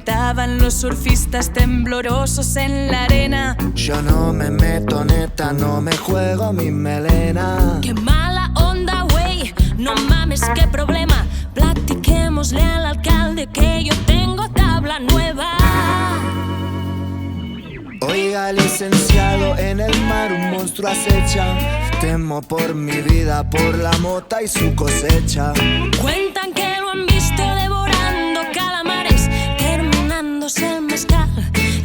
comentaban los surfistas temblorosos en la arena. Yo no me meto neta, no me juego mi melena. Qué mala onda, güey, no mames, qué problema. Platiquémosle al alcalde que yo tengo tabla nueva. Oiga, licenciado, en el mar un monstruo acecha. Temo por mi vida, por la mota y su cosecha. Cuentan que lo han visto devorando calamares, terminándose el mezcal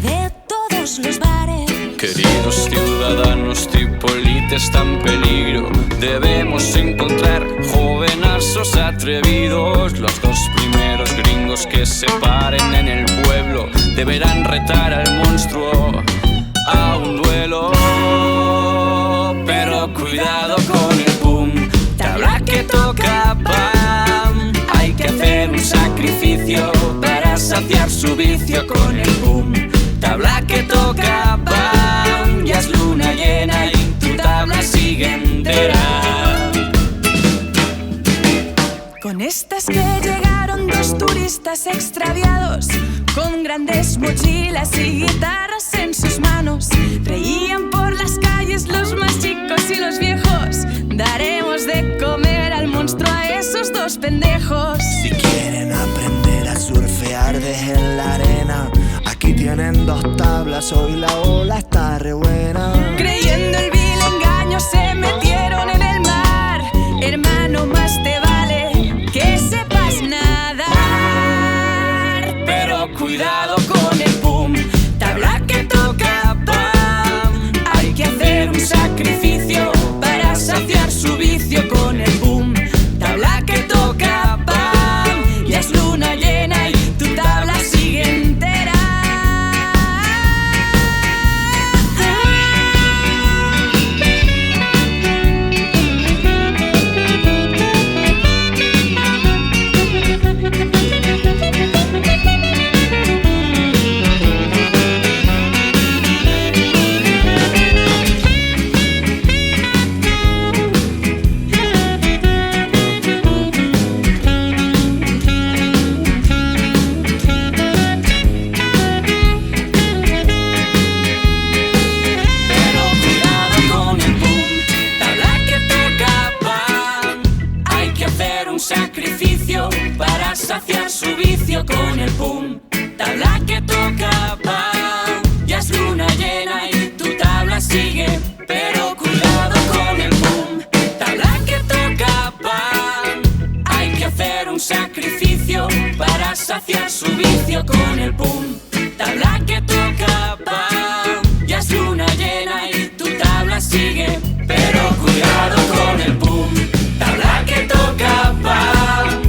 de todos los bares. Queridos ciudadanos, Trípoli está en peligro. Debemos encontrar jovenazos atrevidos. Los dos primeros gringos que se paren en el pueblo deberán retar al monstruo a un duelo. Pero cuidado con el boom, tabla que toca pam. Hay que hacer un sacrificio para saciar su vicio con el boom. Tabla que toca pam, ya es luna llena y tu tabla sigue entera. Con estas que llegaron dos turistas extraviados, con grandes mochilas y guitarras en sus manos. Reían por las calles los más chicos y los viejos. Daremos de comer al monstruo a esos dos pendejos. Si quieren aprender a surfear, dejen la arena. Aquí tienen dos tablas, hoy la ola está re buena. Creyendo el vil engaño se metieron en el mar. Hermano, más te vale que sepas nadar. Pero cuidado con el boom, tabla que toca pam. Hay que hacer un sacrificio para saciar su vicio con el boom. Tabla que toca pam, ya es luna llena y tu tabla sigue entera. Sacrificio para saciar su vicio con el boom. Tabla que toca pam, ya es luna llena y tu tabla sigue. Pero cuidado con el boom, tabla que toca pam. Hay que hacer un sacrificio para saciar su vicio con el boom. Tabla que toca pam, ya es luna llena y tu tabla sigue. Pero cuidado con el boom, tabla que toca pam.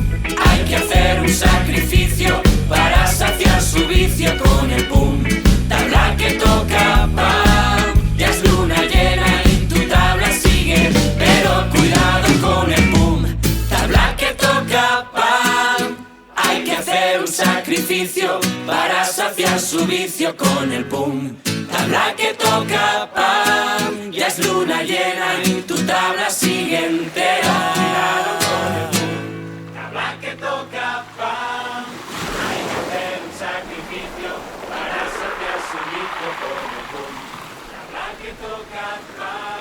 Hay que hacer un sacrificio para saciar su vicio con el boom. Tabla que toca pam, ya es luna llena y tu tabla sigue. Pero cuidado con el boom, tabla que toca pam. Hay que hacer un sacrificio para saciar su vicio con el boom. Tabla que toca pam, ya es luna llena y tu tabla sigue entera. Tabla que toca pam, hay que hacer un sacrificio para saciar su vicio con el boom. Tabla que toca pam.